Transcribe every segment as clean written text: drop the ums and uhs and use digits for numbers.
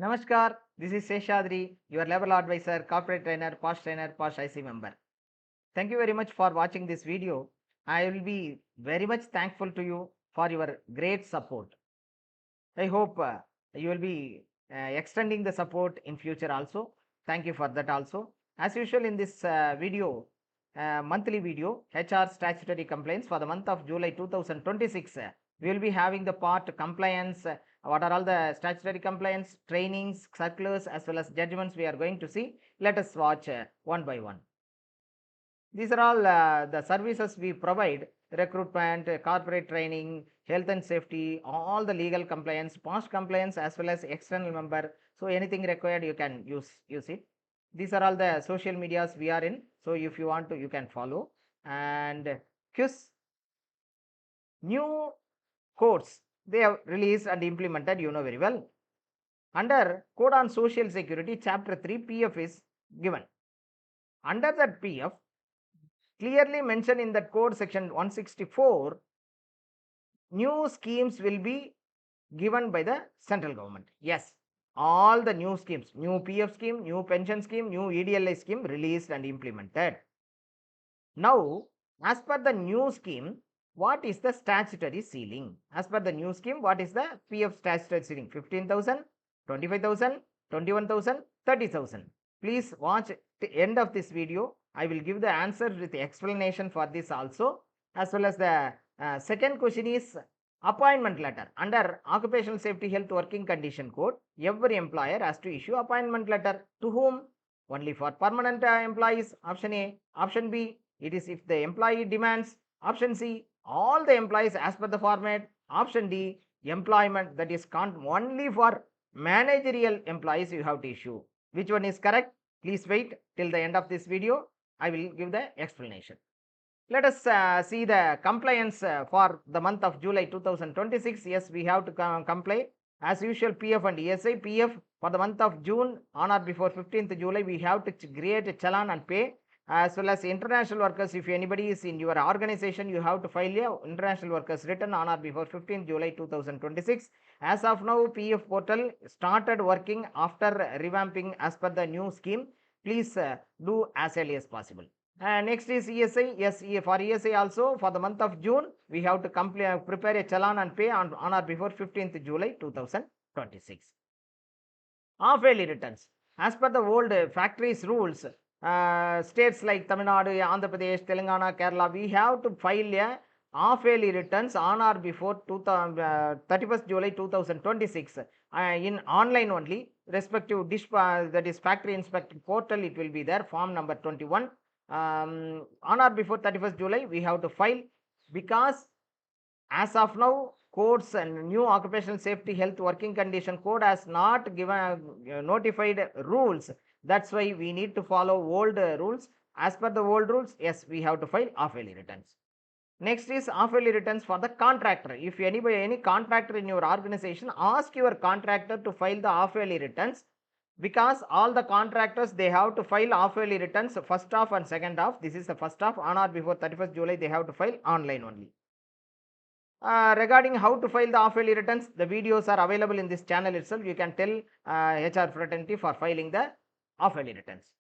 Namaskar, this is Seshadri, your level advisor, corporate trainer, POSH IC member. Thank you very much for watching this video. I will be very much thankful to you for your great support. I hope you will be extending the support in future also. Thank you for that also. As usual in this monthly video, HR statutory complaints for the month of July 2026, we will be having the part compliance, what are all the statutory compliance, trainings, circulars as well as judgments we are going to see. Let us watch one by one. These are all the services we provide: recruitment, corporate training, health and safety, all the legal compliance, past compliance as well as external member. So anything required you can use it. These are all the social medias we are in. So if you want to, you can follow. And quiz, new codes they have released and implemented, you know very well. Under Code on Social Security, Chapter 3, PF is given. Under that PF, clearly mentioned in that code section 164, new schemes will be given by the central government. Yes, all the new schemes, new PF scheme, new pension scheme, new EDLI scheme released and implemented. Now, as per the new scheme, what is the statutory ceiling? As per the new scheme, what is the PF statutory ceiling? 15,000, 25,000, 21,000, 30,000. Please watch the end of this video. I will give the answer with the explanation for this also, as well as the second question is appointment letter. Under Occupational Safety Health Working Condition Code, every employer has to issue appointment letter. To whom? Only for permanent employees. Option A. Option B, it is if the employee demands. Option C, all the employees as per the format. Option D, employment, that is only for managerial employees you have to issue. Which one is correct? Please wait till the end of this video. I will give the explanation. Let us see the compliance for the month of July 2026. Yes, we have to comply as usual. PF and ESI. PF for the month of June, on or before 15th July, we have to create a challan and pay. As well as international workers, if anybody is in your organization, you have to file a international workers return on or before 15th July 2026. As of now, PF portal started working after revamping as per the new scheme. Please do as early as possible. Next is ESI. Yes, for ESI also for the month of June, we have to prepare a challan and pay on or before 15th July 2026. Half-yearly returns. As per the old factories rules, states like Tamil Nadu, Andhra Pradesh, Telangana, Kerala, we have to file a half-yearly returns on or before 31st July 2026 in online only. Respective that is factory inspector portal, it will be there, form number 21. On or before 31st July, we have to file, because as of now, codes and new Occupational Safety Health Working Condition Code has not given notified rules. That's why we need to follow old rules. As per the old rules, yes, we have to file half-yearly returns. Next is half-yearly returns for the contractor. If any contractor in your organization, ask your contractor to file the half-yearly returns, because all the contractors, they have to file half-yearly returns, first half and second half. This is the first half. On or before 31st July, they have to file online only. Regarding how to file the half-yearly returns, the videos are available in this channel itself. You can tell HR fraternity for filing the half-yearly returns.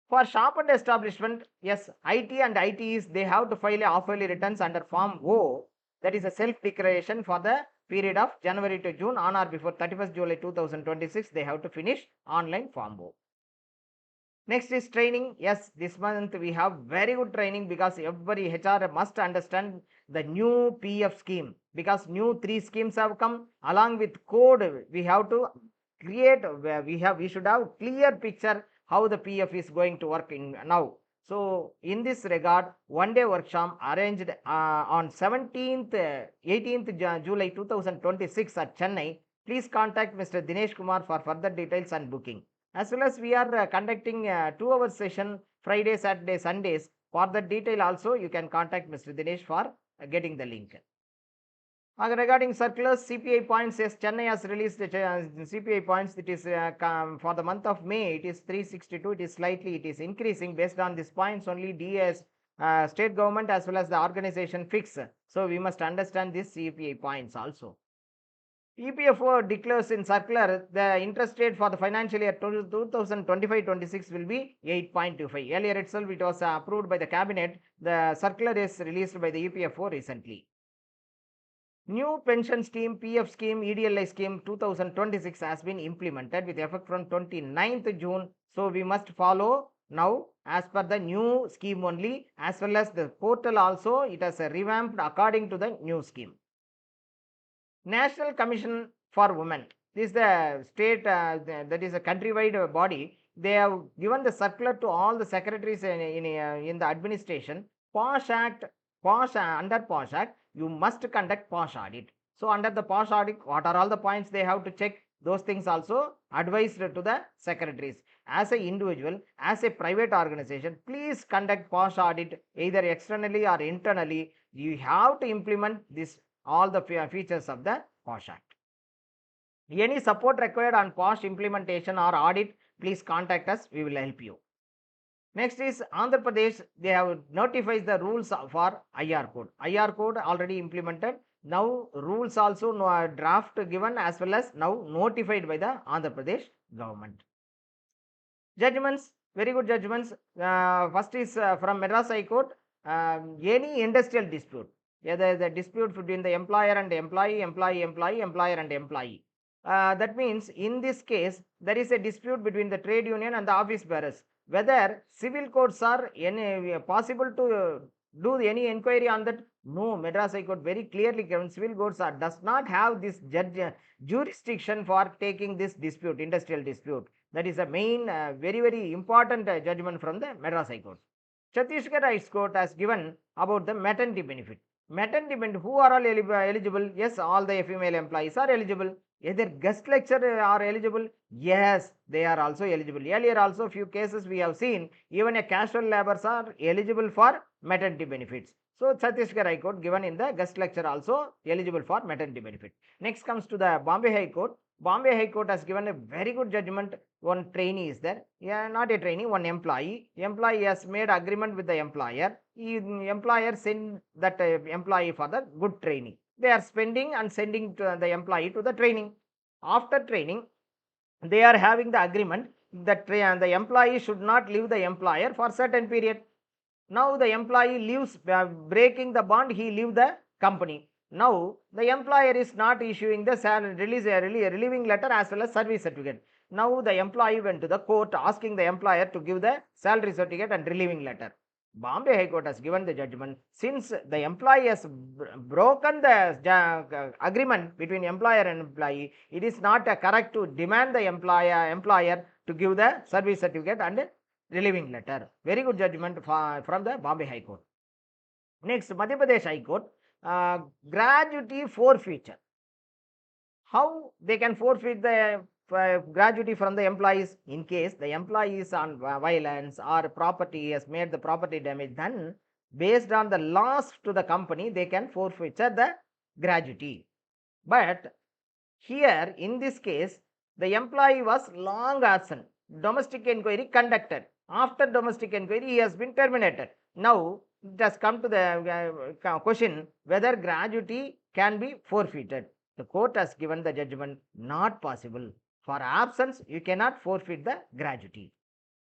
For shop and establishment, yes, IT and ITs, they have to file a half-yearly returns under Form O. That is a self-declaration for the period of January to June. On or before 31st July 2026, they have to finish online Form O. Next is training. Yes, this month we have very good training, because every HR must understand the new PF scheme, because new 3 schemes have come. Along with code, we have to create, we should have clear picture how the PF is going to work in now. So in this regard, one-day workshop arranged on 17th, 18th July 2026 at Chennai. Please contact Mr. Dinesh Kumar for further details and booking. As well as we are conducting a 2-hour session Friday, Saturday, Sundays. For the detail also, you can contact Mr. Dinesh for getting the link. Regarding circulars, CPI points, yes, Chennai has released the CPI points. It is for the month of May, it is 362. It is increasing based on these points only. DS state government as well as the organization fix. So we must understand this CPI points also. EPFO declares in circular the interest rate for the financial year 2025-26 will be 8.25. Earlier itself it was approved by the cabinet. The circular is released by the EPFO recently. New pension scheme, PF scheme, EDLI scheme 2026 has been implemented with effect from 29th June. So we must follow now as per the new scheme only, as well as the portal also it has revamped according to the new scheme. National Commission for Women. This is the state that is a countrywide body. They have given the circular to all the secretaries in the administration. POSH Act, under POSH Act, you must conduct POSH audit. So under the POSH audit, what are all the points they have to check? Those things also advised to the secretaries. As an individual, as a private organization, please conduct POSH audit either externally or internally. You have to implement this all the features of the POSH Act. Any support required on POSH implementation or audit, please contact us. We will help you. Next is Andhra Pradesh. They have notified the rules for IR code. IR code already implemented. Now rules also draft given as well as now notified by the Andhra Pradesh government. Judgments, very good judgments. First is from Madras High Court. Any industrial dispute, whether the dispute between the employer and employee, employer and employee. That means in this case, there is a dispute between the trade union and the office bearers. Whether civil courts are possible to do any inquiry on that? No, Madras High Court very clearly given civil courts does not have this jurisdiction for taking this dispute, industrial dispute. That is the main very, very important judgment from the Madras High Court. Chhattisgarh High Court has given about the maternity benefit. Maternity benefit, who are all eligible? Yes, all the female employees are eligible. Either guest lecturer are eligible? Yes, they are also eligible. Earlier also few cases we have seen, even a casual laborers are eligible for maternity benefits. So Chhattisgarh High Court given in the guest lecture also eligible for maternity benefit. Next comes to the Bombay High Court. Bombay High Court has given a very good judgment. One trainee is there. Yeah, not a trainee, one employee. Employee has made agreement with the employer. Employer send that employee for the good training. They are spending and sending to the employee to the training. After training, they are having the agreement that the employee should not leave the employer for certain period. Now the employee leaves, breaking the bond, he leave the company. Now the employer is not issuing the relieving letter as well as service certificate. Now the employee went to the court asking the employer to give the salary certificate and relieving letter. Bombay High Court has given the judgment, since the employee has broken the agreement between employer and employee, it is not correct to demand the employer to give the service certificate and relieving letter. Very good judgment from the Bombay High Court. Next, Madhya Pradesh High Court, gratuity forfeiture. How they can forfeit the gratuity from the employees? In case the employee is on violence or property has made the property damage, then based on the loss to the company, they can forfeit the gratuity. But here in this case, the employee was long absent. Domestic inquiry conducted. After domestic inquiry, he has been terminated. Now it has come to the question whether gratuity can be forfeited. The court has given the judgment not possible. For absence, you cannot forfeit the gratuity.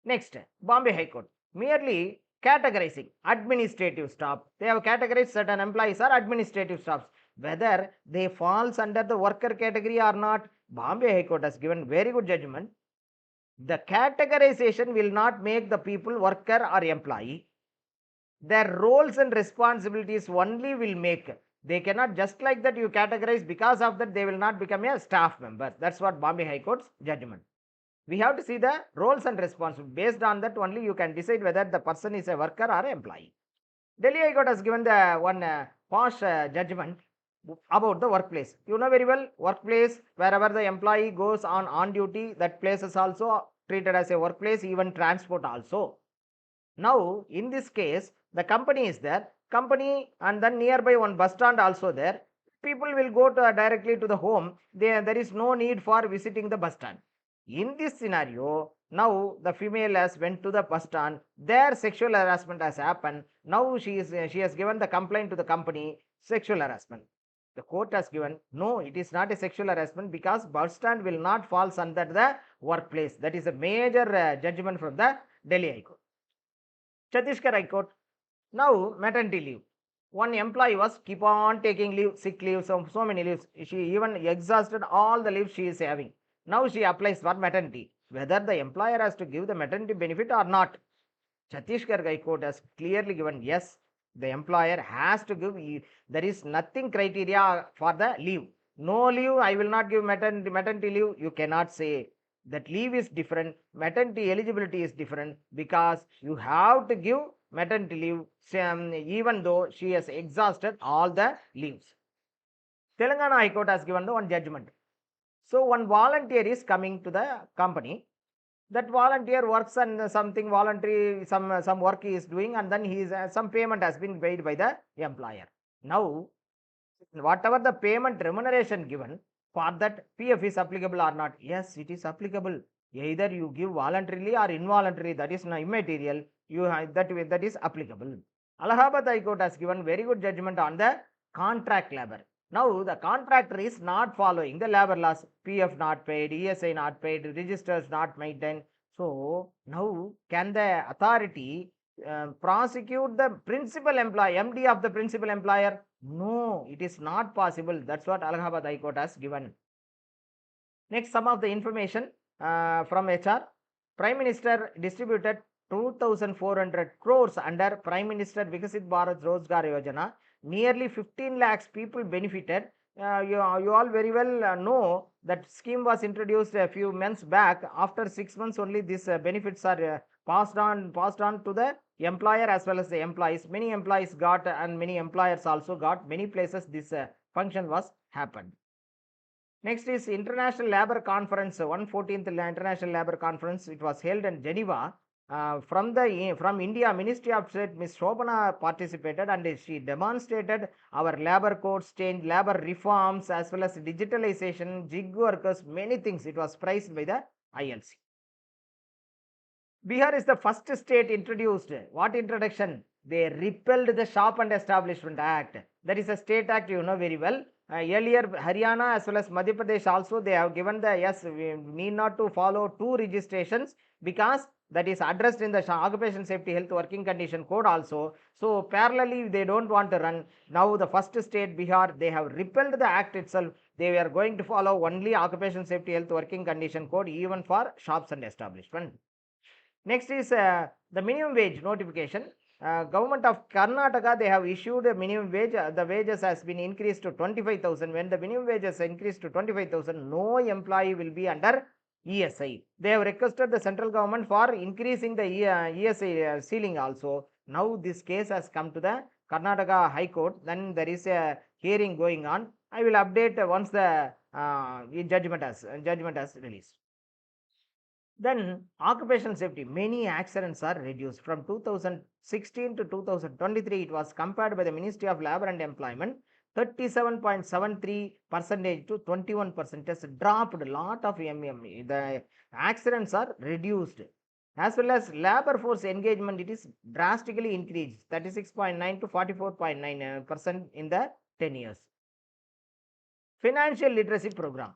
Next, Bombay High Court, merely categorizing administrative staff. They have categorized certain employees are administrative staffs. Whether they falls under the worker category or not, Bombay High Court has given very good judgment. The categorization will not make the people worker or employee. Their roles and responsibilities only will make. They cannot just like that you categorize, because of that they will not become a staff member. That's what Bombay High Court's judgment. We have to see the roles and responsibilities. Based on that only you can decide whether the person is a worker or employee. Delhi High Court has given the one posh judgment about the workplace. You know very well, workplace, wherever the employee goes on duty, that place is also treated as a workplace, even transport also. Now in this case, the company is there, company, and then nearby one bus stand also there. People will go directly to the home. There is no need for visiting the bus stand. In this scenario, now the female has went to the bus stand. Their sexual harassment has happened. Now she has given the complaint to the company, sexual harassment. The court has given, no, it is not a sexual harassment because bus stand will not fall under the workplace. That is a major judgment from the Delhi High Court. Chhattisgarh High Court. Now, maternity leave. One employee was keep on taking leave, sick leave, so many leaves. She even exhausted all the leaves she is having. Now she applies for maternity. Whether the employer has to give the maternity benefit or not. Chhattisgarh High Court has clearly given, yes, the employer has to give. There is nothing criteria for the leave. No leave, I will not give maternity leave. You cannot say that leave is different. Maternity eligibility is different because you have to give maternity leave even though she has exhausted all the leaves. Telangana High Court has given the one judgment. So one volunteer is coming to the company. That volunteer works and something voluntary, some work he is doing, and then he is some payment has been paid by the employer. Now, whatever the payment remuneration given, for that PF is applicable or not? Yes, it is applicable. Either you give voluntarily or involuntarily, that is immaterial. You have, that is applicable. Allahabad High Court has given very good judgment on the contract labor. Now the contractor is not following the labor laws. PF not paid, ESI not paid, registers not maintained. So now can the authority prosecute the principal employer, MD of the principal employer? No, it is not possible. That's what Allahabad High Court has given. Next, some of the information from HR. Prime Minister distributed 2,400 crores under Prime Minister Vikasit Bharat Rozgar Yojana. Nearly 15 lakhs people benefited. You all very well know that scheme was introduced a few months back. After 6 months only, these benefits are passed on to the employer as well as the employees. Many employees got and many employers also got. Many places this function was happened. Next is International Labour Conference, 114th International Labour Conference. It was held in Geneva. From India, Ministry of State, Ms. Shobana participated and she demonstrated our labor codes change, labor reforms as well as digitalization, gig workers, many things. It was praised by the ILC. Bihar is the first state introduced. What introduction? They repealed the Shop and Establishment Act. That is a state act, you know very well. Earlier, Haryana as well as Madhya Pradesh also, they have given the, yes, we need not to follow 2 registrations because that is addressed in the Occupation Safety Health Working Condition Code also. So, parallelly, they don't want to run. Now, the first state, Bihar, they have repealed the act itself. They were going to follow only Occupation Safety Health Working Condition Code even for shops and establishment. Next is the minimum wage notification. Government of Karnataka, they have issued a minimum wage. The wages has been increased to 25,000. When the minimum wages increased to 25,000, no employee will be under ESI. They have requested the central government for increasing the ESI ceiling also. Now this case has come to the Karnataka High Court. Then there is a hearing going on. I will update once the judgment has released. Then occupational safety, many accidents are reduced. From 2016 to 2023, it was compared by the Ministry of Labor and Employment, 37.73% to 21%. Has dropped a lot of the accidents are reduced. As well as labor force engagement, it is drastically increased, 36.9 to 44.9% in the 10 years. Financial literacy program.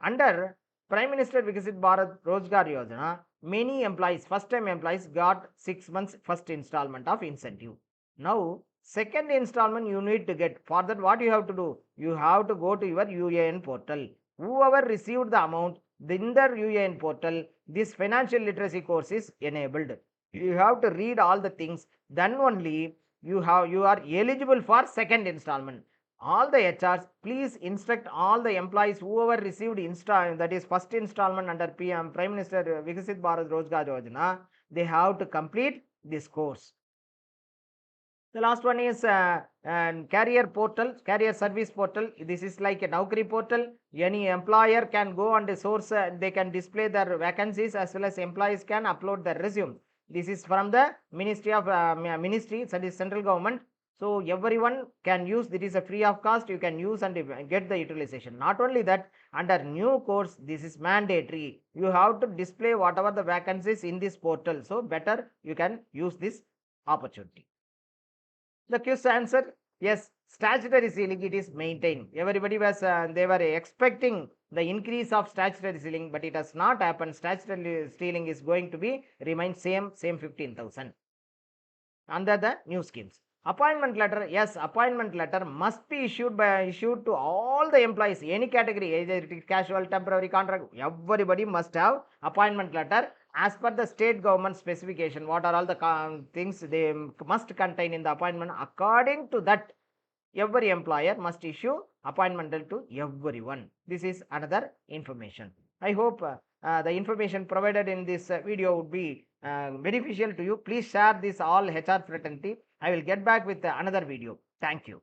Under Prime Minister Vikasit Bharat Rozgar Yojana, many employees, first-time employees got 6 months first installment of incentive. Now, second installment you need to get. For that, what you have to do? You have to go to your UAN portal. Whoever received the amount in their UAN portal, this financial literacy course is enabled. You have to read all the things. Then only you are eligible for second installment. All the HRs, please instruct all the employees whoever received that is first installment under PM Prime Minister Vikasit Bharat Rozgar Yojana, they have to complete this course. The last one is career portal, career service portal. This is like a Naukri portal. Any employer can go and source, they can display their vacancies as well as employees can upload their resume. This is from the Ministry of Ministry, that is central government. So everyone can use. It is a free of cost. You can use and get the utilization. Not only that, under new course, this is mandatory. You have to display whatever the vacancies in this portal. So better you can use this opportunity. The quiz answer, yes, statutory ceiling, it is maintained. Everybody was they were expecting the increase of statutory ceiling, but it has not happened. Statutory ceiling is going to be remain same 15,000 under the new schemes. Appointment letter, yes, appointment letter must be issued to all the employees, any category, either it is casual, temporary, contract. Everybody must have appointment letter as per the state government specification. What are all the things they must contain in the appointment? According to that, every employer must issue appointment letter to everyone. This is another information. I hope the information provided in this video would be beneficial to you. Please share this all HR fraternity. I will get back with another video. Thank you.